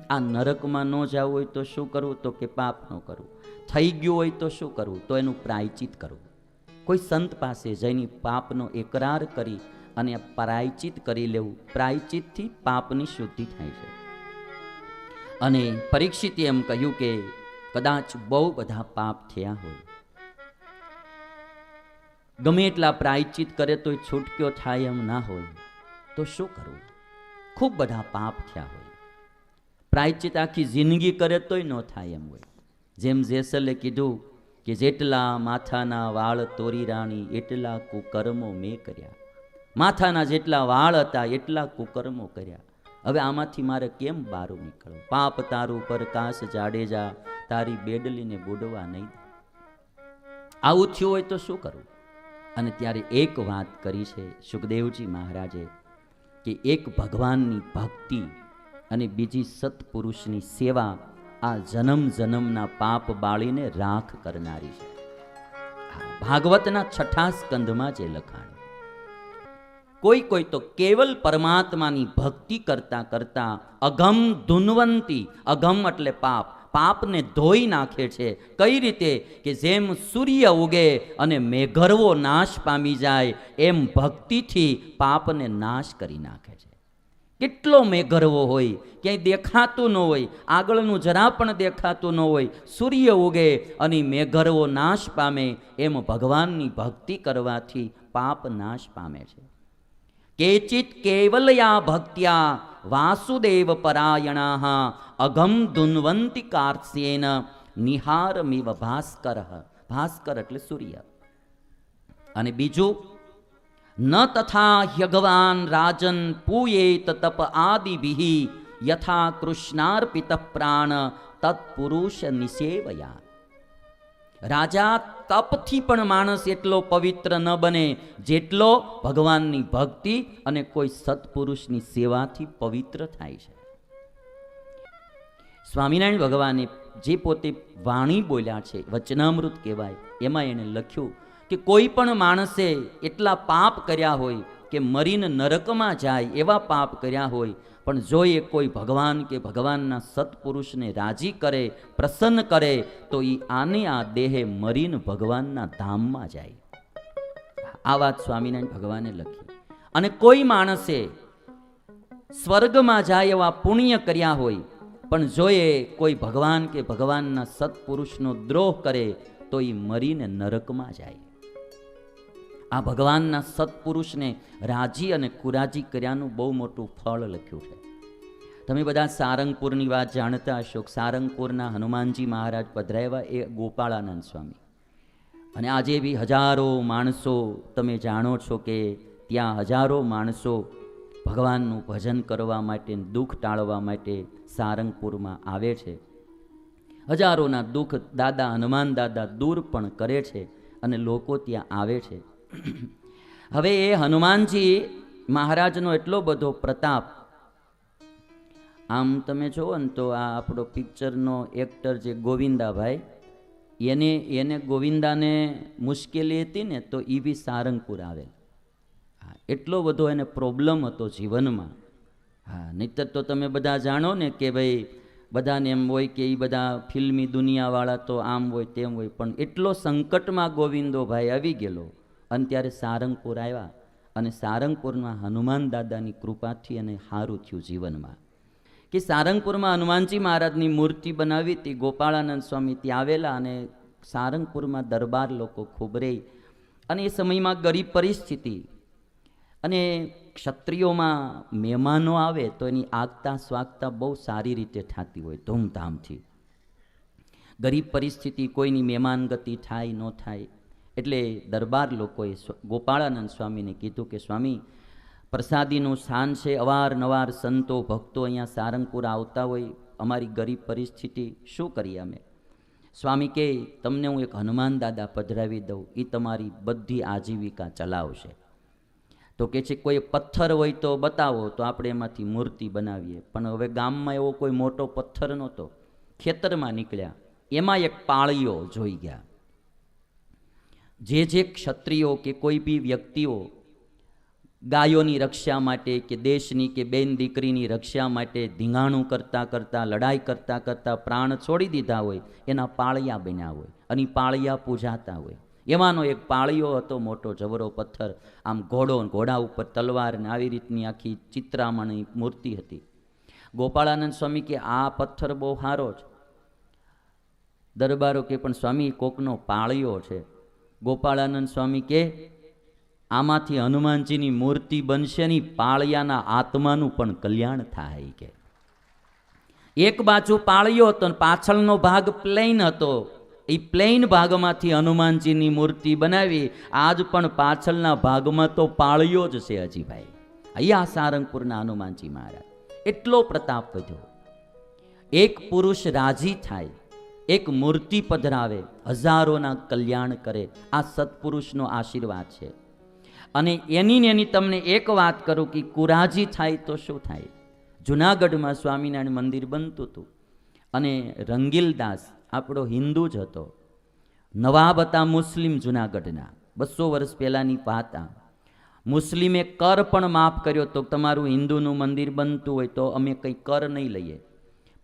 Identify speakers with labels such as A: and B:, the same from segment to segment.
A: આ નરકમાં ન જવું હોય તો શું કરવું? તો કે પાપ ન કરવું. થઈ ગયું હોય તો શું કરવું? તો એનું પ્રાયચિત કરવું. કોઈ સંત પાસે જઈને પાપનો એકરાર કરી અને પ્રાયચિત કરી લેવું. પ્રાયચિતથી પાપની શુદ્ધિ થાય છે. અને પરીક્ષિતે એમ કહ્યું કે કદાચ બહુ બધા પાપ થયા હોય, ગમે એટલા પ્રાયચિત કરે તોય છૂટક્યો થાય એમ ના હોય, તો શું કરવું? ખૂબ બધા પાપ થયા હોય, પ્રાયચિત આખી જિંદગી કરે તોય ન થાય એમ હોય. જેમ જેસલે કીધું કે જેટલા માથાના વાળ તોરી રાણી એટલા કુકર્મો મેં કર્યા. માથાના જેટલા વાળ હતા એટલા કુકર્મો કર્યા. હવે આમાંથી મારે કેમ બારું નીકળવું? પાપ તારું પ્રકાશ જાડેજા, તારી બેડલીને બુડવા નહીં દે. આવું થયું હોય તો શું કરવું? અને ત્યારે એક વાત કરી છે સુખદેવજી મહારાજે કે એક ભગવાનની ભક્તિ અને બીજી સત્પુરુષની સેવા આ જન્મ જન્મના પાપ બાળીને રાખ કરનારી છે. ભાગવતના 6 સ્કંધમાં જે લખાણ. કોઈ તો કેવલ પરમાત્માની ભક્તિ કરતા કરતા અગમ ધુનવંતી, અગમ એટલે પાપ, પાપને ધોઈ નાખે છે. કઈ રીતે? કે જેમ સૂર્ય ઉગે અને મેઘરવો નાશ પામી જાય એમ ભક્તિથી પાપને નાશ કરી નાખે છે. કેટલો મેઘરવો હોય, ક્યાંય દેખાતું ન હોય, આગળનું જરા પણ દેખાતું ન હોય, સૂર્ય ઉગે અને મેઘરવો નાશ પામે એમ ભગવાનની ભક્તિ કરવાથી પાપ નાશ પામે છે. કેચિત કેવલયા ભક્ત્યા વાસુદેવ પરાયણા અગમ ધુન્વંતી કાર્સ્યેન નિહારમિવ ભાસ્કર. ભાસ્કર એટલે સૂર્ય. અને બીજું, ન તથા હ્યગવાન રાજન પૂયેત તપ આદિભિ યથા કૃષ્ણાર્પિત પ્રાણ તત્પુરુષ નિષેવયા. રાજા તપથી પણ માણસ એટલો પવિત્ર ન બને જેટલો ભગવાનની ભક્તિ અને કોઈ સત્પુરુષની સેવાથી પવિત્ર થાય છે. સ્વામિનારાયણ ભગવાને જે પોતે વાણી બોલ્યા છે, વચનામૃત કહેવાય, એમાં એને લખ્યું કે કોઈ પણ માણસે એટલા પાપ કર્યા હોય કે મરીને નરકમાં જાય એવા પાપ કર્યા હોય, પણ જો એ કોઈ ભગવાન કે ભગવાનના સત્પુરુષને રાજી કરે, પ્રસન્ન કરે, તો એ આને આ દેહે મરીને ભગવાનના ધામમાં જાય. આ વાત સ્વામિનારાયણ ભગવાને લખી. અને કોઈ માણસે સ્વર્ગમાં જાય એવા પુણ્ય કર્યા હોય, પણ જો એ કોઈ ભગવાન કે ભગવાનના સત્પુરુષનો દ્રોહ કરે તો એ મરીને નરકમાં જાય. આ ભગવાનના સત્પુરુષને રાજી અને કુરાજી કર્યાનું બહુ મોટું ફળ લખ્યું છે. તમે બધા સારંગપુરની વાત જાણતા હશો. સારંગપુરના હનુમાનજી મહારાજ પધરાવ્યા એ ગોપાળાનંદ સ્વામી. અને આજે બી હજારો માણસો, તમે જાણો છો કે ત્યાં હજારો માણસો ભગવાનનું ભજન કરવા માટે, દુઃખ ટાળવા માટે સારંગપુરમાં આવે છે. હજારોના દુઃખ દાદા હનુમાન દાદા દૂર પણ કરે છે અને લોકો ત્યાં આવે છે. હવે એ હનુમાનજી મહારાજનો એટલો બધો પ્રતાપ. આમ તમે જુઓ ને તો આ આપણો પિક્ચરનો એક્ટર જે ગોવિંદાભાઈ, એને ગોવિંદાને મુશ્કેલી હતી ને તો એ બી સારંગપુર આવેલ. એટલો બધો એને પ્રોબ્લેમ હતો જીવનમાં. નહીતર તો તમે બધા જાણો ને કે ભાઈ બધાને એમ હોય કે એ બધા ફિલ્મી દુનિયાવાળા તો આમ હોય તેમ હોય, પણ એટલો સંકટમાં ગોવિંદોભાઈ આવી ગયેલો. અને ત્યારે સારંગપુર આવ્યા અને સારંગપુરમાં હનુમાન દાદાની કૃપાથી અને સારું થયું જીવનમાં. કે સારંગપુરમાં હનુમાનજી મહારાજની મૂર્તિ બનાવી હતી. ગોપાળાનંદ સ્વામી ત્યાં આવેલા અને સારંગપુરમાં દરબાર લોકો ખૂબ રહે. અને એ સમયમાં ગરીબ પરિસ્થિતિ, અને ક્ષત્રિયોમાં મહેમાનો આવે તો એની આગતા સ્વાગતા બહુ સારી રીતે થતી હોય, ધૂમધામથી. ગરીબ પરિસ્થિતિ, કોઈની મહેમાન ગતિ થાય ન થાય, એટલે દરબાર લોકોએ ગોપાળાનંદ સ્વામીને કીધું કે સ્વામી, પ્રસાદીનું સ્થાન છે, અવારનવાર સંતો ભક્તો અહીંયા સારંગપુર આવતા હોય, અમારી ગરીબ પરિસ્થિતિ, શું કરીએ અમે? સ્વામી કહે, તમને હું એક હનુમાન દાદા પધરાવી દઉં, એ તમારી બધી આજીવિકા ચલાવશે. તો કે છે કોઈ પથ્થર હોય તો બતાવો, તો આપણે એમાંથી મૂર્તિ બનાવીએ. પણ હવે ગામમાં એવો કોઈ મોટો પથ્થર નહોતો. ખેતરમાં નીકળ્યા, એમાં એક પાળીઓ જોઈ ગયા. જે ક્ષત્રિયો કે કોઈ બી વ્યક્તિઓ ગાયોની રક્ષા માટે કે દેશની કે બેન દીકરીની રક્ષા માટે ધીંગાણું કરતાં કરતાં લડાઈ કરતાં કરતાં પ્રાણ છોડી દીધા હોય, એના પાળિયા બન્યા હોય અને પાળિયા પૂજાતા હોય. એમાંનો એક પાળિયો હતો, મોટો જબરો પથ્થર, આમ ઘોડો, ઘોડા ઉપર તલવાર ને આવી રીતની આખી ચિત્રામણી મૂર્તિ હતી. ગોપાળાનંદ સ્વામી કે આ પથ્થર બહુ સારો છે. દરબારો કે પણ સ્વામી કોકનો પાળિયો છે. ગોપાળાનંદ સ્વામી કે આમાંથી હનુમાનજીની મૂર્તિ બનશે ની, પાળિયાના આત્માનું પણ કલ્યાણ થાય. કે એક બાજુ પાળિયો હતો ને પાછળનો ભાગ પ્લેન હતો. એ પ્લેન ભાગમાંથી હનુમાનજીની મૂર્તિ બનાવી. આજ પણ પાછળના ભાગમાં તો પાળિયો જ છે હજીભાઈ. અહીંયા સારંગપુરના હનુમાનજી મહારાજ, એટલો પ્રતાપ વધ્યો. એક પુરુષ રાજી થાય, એક મૂર્તિ પધરાવે, હજારોના કલ્યાણ કરે. આ સત્પુરુષનો આશીર્વાદ છે. અને એની તમને એક વાત કરું કે કુરાજી થાય તો શું થાય. જુનાગઢમાં સ્વામિનારાયણ મંદિર બનતું હતું અને રંગીલદાસ આપણો હિન્દુ જ હતો. નવાબ હતા મુસ્લિમ જુનાગઢના, 200 વર્ષ પહેલાની વાત. મુસ્લિમે કર પણ માફ કર્યો તો તમારું હિન્દુનું મંદિર બનતું હોય તો અમે કંઈ કર નહીં લઈએ.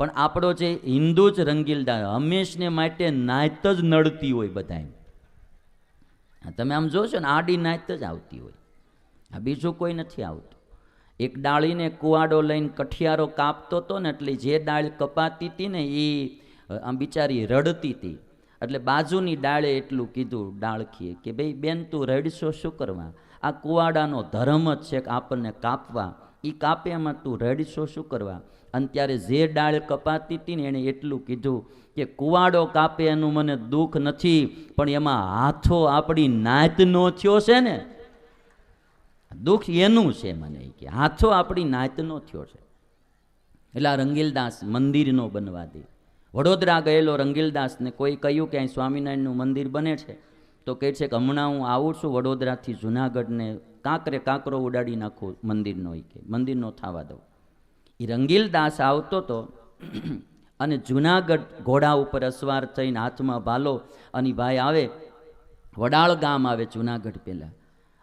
A: પણ આપણો જે હિન્દુ જ રંગીલદાસ હંમેશને માટે નાયત જ નડતી હોય બધાય. તમે આમ જોશો ને આડી નાયત જ આવતી હોય, આ બીજું કોઈ નથી આવતું. એક ડાળીને કુવાડો લઈને કઠિયારો કાપતો હતો ને, એટલે જે ડાળ કપાતી હતી ને એ આમ બિચારી રડતી હતી. એટલે બાજુની ડાળે એટલું કીધું ડાળખીએ કે ભાઈ બેન તું રડશો શું કરવા, આ કુવાડાનો ધર્મ જ છે કે આપણને કાપવા, એ કાપ્યામાં તું રડશો શું કરવા. અને ત્યારે જે ડાળ કપાતી હતી ને એણે એટલું કીધું કે કુવાડો કાપે એનું મને દુઃખ નથી, પણ એમાં હાથો આપણી નાતનો થયો છે ને, દુઃખ એનું છે મને, કે હાથો આપણી નાતનો થયો છે. એટલે આ રંગીલદાસ મંદિર નો બનવા દે. વડોદરા ગયેલો રંગીલદાસને કોઈ કહ્યું કે અહીં સ્વામિનારાયણનું મંદિર બને છે, તો કહે છે કે હમણાં હું આવું છું વડોદરાથી જુનાગઢને, કાંકરે કાંકરો ઉડાડી નાખું મંદિરનો, કે મંદિરનો થવા દઉં. એ રંગીલદાસ આવતો હતો અને જુનાગઢ ઘોડા ઉપર અસવાર થઈને હાથમાં ભાલો, અને ભાઈ આવે વડાળ ગામ આવે જુનાગઢ પહેલાં,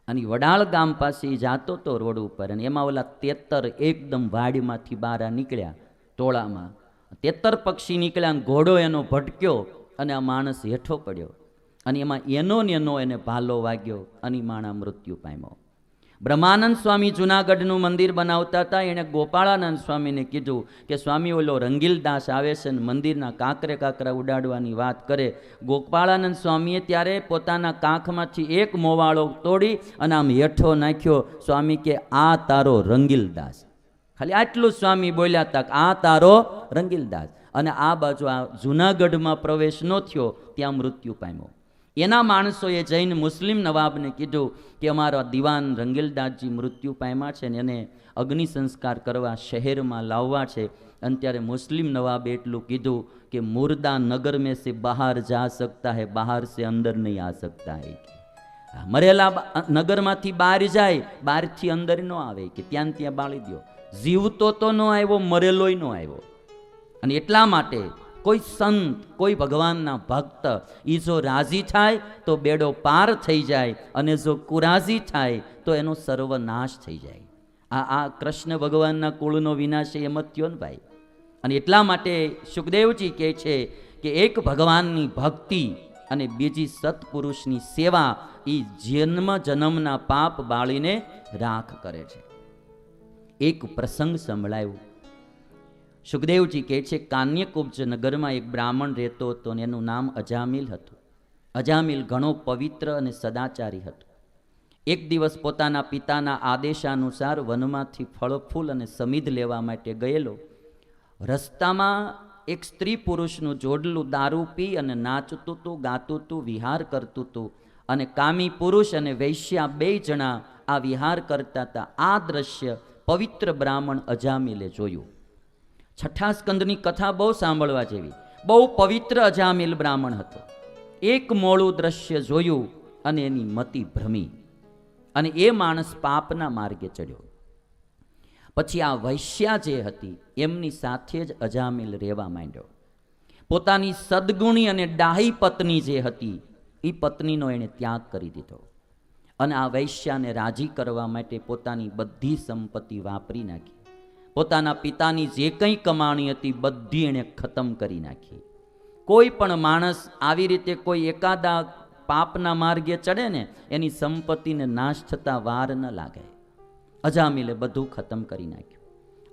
A: અને વડાળ ગામ પાસે જાતો હતો રોડ ઉપર, અને એમાં ઓલા 73 એકદમ વાડીમાંથી બહાર નીકળ્યા ટોળામાં. 73 પક્ષી નીકળ્યા અને ઘોડો એનો ભટક્યો અને આ માણસ હેઠો પડ્યો, અને એમાં એનો એને ભાલો વાગ્યો અને માણા મૃત્યુ પામ્યો. બ્રહ્માનંદ સ્વામી જુનાગઢનું મંદિર બનાવતા હતા. એણે ગોપાળાનંદ સ્વામીને કીધું કે સ્વામી ઓલો રંગીલદાસ આવે છે ને મંદિરના કાંકરે કાંકરા ઉડાડવાની વાત કરે. ગોપાળાનંદ સ્વામીએ ત્યારે પોતાના કાંખમાંથી એક મોવાળો તોડી અને આમ હેઠો નાખ્યો. સ્વામી કે આ તારો રંગીલદાસ. ખાલી આટલું સ્વામી બોલ્યા હતા, આ તારો રંગીલદાસ. અને આ બાજુ આ જુનાગઢમાં પ્રવેશ ન થયો, ત્યાં મૃત્યુ પામ્યો. એના માણસોએ જઈને મુસ્લિમ નવાબને કીધું કે અમારા દિવાન રંગીલદાસજી મૃત્યુ પામ્યા છે ને એને અગ્નિ સંસ્કાર કરવા શહેરમાં લાવવા છે. અને ત્યારે મુસ્લિમ નવાબે એટલું કીધું કે મુર્દા નગર મેં સે બહાર જા સકતા હૈ, બહાર સે અંદર નહીં આ સકતા હૈ. મરેલા નગરમાંથી બહાર જાય, બહારથી અંદર ન આવે, કે ત્યાં ત્યાં બાળી દો. જીવતો તો ન આવ્યો, મરેલોય ન આવ્યો. અને એટલા માટે કોઈ સંત, કોઈ ભગવાનના ભક્ત એ જો રાજી થાય તો બેડો પાર થઈ જાય, અને જો કુરાજી થાય તો એનો સર્વનાશ થઈ જાય. આ કૃષ્ણ ભગવાનના કુળનો વિનાશ એમ જ થયો ને ભાઈ. અને એટલા માટે સુખદેવજી કહે છે કે એક ભગવાનની ભક્તિ અને બીજી સત્પુરુષની સેવા એ જન્મ જન્મના પાપ બાળીને રાખ કરે છે. એક પ્રસંગ સંભળાયું. સુખદેવજી કહે છે કાન્યકુબ્જ નગરમાં એક બ્રાહ્મણ રહેતો હતો અને એનું નામ અજામિલ હતું. અજામિલ ઘણો પવિત્ર અને સદાચારી હતો. એક દિવસ પોતાના પિતાના આદેશાનુસાર વનમાંથી ફળ ફૂલ અને સમિધ લેવા માટે ગયેલો. રસ્તામાં એક સ્ત્રી પુરુષનું જોડલું દારૂ પી અને નાચતું હતું, ગાતું હતું, વિહાર કરતું હતું. અને કામી પુરુષ અને વૈશ્યા 2 જણા આ વિહાર કરતા હતા. આ દ્રશ્ય પવિત્ર બ્રાહ્મણ અજામિલે જોયું. 6ઠા સ્કંદની કથા બહુ સાંભળવા જેવી. બહુ પવિત્ર અજામિલ બ્રાહ્મણ હતો. એક મોળું દ્રશ્ય જોયું અને એની મતિ ભ્રમી, અને એ માણસ પાપના માર્ગે ચડ્યો. પછી આ વૈશ્યા જે હતી એમની સાથે જ અજામિલ રહેવા માંડ્યો. પોતાની સદગુણી અને ડાહી પત્ની જે હતી એ પત્નીનો એણે ત્યાગ કરી દીધો. અને આ વૈશ્યાને રાજી કરવા માટે પોતાની બધી સંપત્તિ વાપરી નાખી. પોતાના પિતાની જે કંઈ કમાણી હતી બધી એણે ખતમ કરી નાખી. કોઈ પણ માણસ આવી રીતે કોઈ એકાદા પાપના માર્ગે ચડે ને એની સંપત્તિને નાશ થતા વાર ન લાગે. અજામિલે બધું ખતમ કરી નાખ્યું.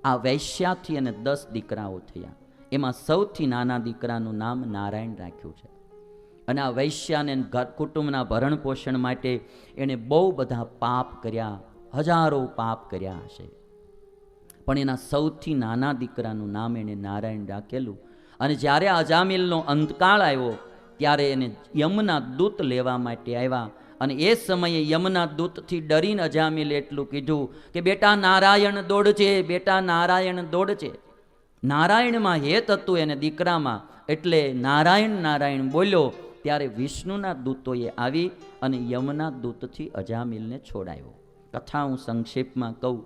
A: આ વૈશ્યાથી એને 10 દીકરાઓ થયા. એમાં સૌથી નાના દીકરાનું નામ નારાયણ રાખ્યું છે. અને આ વૈશ્યાને કુટુંબના ભરણ પોષણ માટે એણે બહુ બધા પાપ કર્યા, હજારો પાપ કર્યા હશે. પણ એના સૌથી નાના દીકરાનું નામ એણે નારાયણ રાખેલું. અને જ્યારે અજામિલનો અંતકાળ આવ્યો ત્યારે એને યમના દૂત લેવા માટે આવ્યા. અને એ સમયે યમના દૂતથી ડરીને અજામિલે એટલું કીધું કે બેટા નારાયણ દોડજે, બેટા નારાયણ દોડજે. નારાયણમાં હેત હતું એને દીકરામાં, એટલે નારાયણ નારાયણ બોલ્યો. ત્યારે વિષ્ણુના દૂતોએ આવી અને યમના દૂતથી અજામિલને છોડાયો. કથા હું સંક્ષેપમાં કહું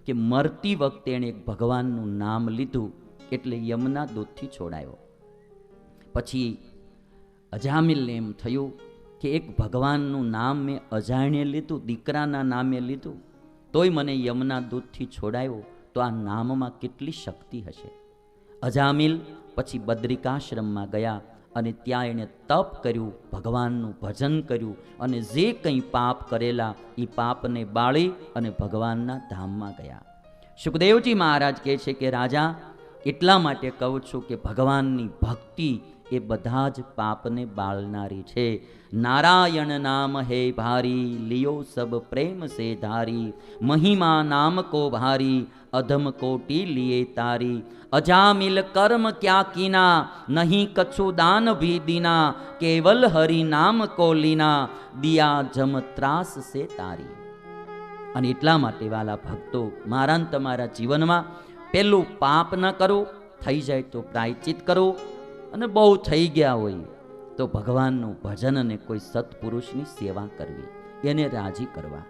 A: કે મરતી વખતે એણે એક ભગવાનનું નામ લીધું એટલે યમના દૂતથી છોડાયો. પછી અજામિલને એમ થયું કે એક ભગવાનનું નામ મેં અજાણે લીધું, દીકરાના નામે લીધું, તોય મને યમના દૂતથી છોડાયો, તો આ નામમાં કેટલી શક્તિ હશે. અજામિલ પછી બદ્રિકાશ્રમમાં ગયા અને ત્યાં એણે તપ કર્યું, ભગવાનનું ભજન કર્યું અને જે કંઈ પાપ કરેલા એ પાપને બાળી અને ભગવાનના ધામમાં ગયા. સુખદેવજી મહારાજ કહે છે કે રાજા, એટલા માટે કહું છું કે ભગવાનની ભક્તિ એ બધા જ પાપને બાળનારી છે. નારાયણ નામ હે ભારી, લિયો સબ પ્રેમ સે ધારી, મહિમા નામ કો ભારી, અધમ કોટી લીએ તારી. અજામિલ કર્મ ક્યા કીના, નહીં કछु દાન ભી દીના, કેવલ હરિ નામ કો લીના, દિયા જમ ત્રાસ સે તારી. અને એટલા માટે વાલા ભક્તો, મારા તમારા જીવનમાં પેલું પાપ ન કરો, થઈ જાય તો પ્રાયચિત કરો, અને બહુ થઈ ગયા હોય તો ભગવાનનું ભજન અને કોઈ સત્પુરુષની સેવા કરવી, એને રાજી કરવા.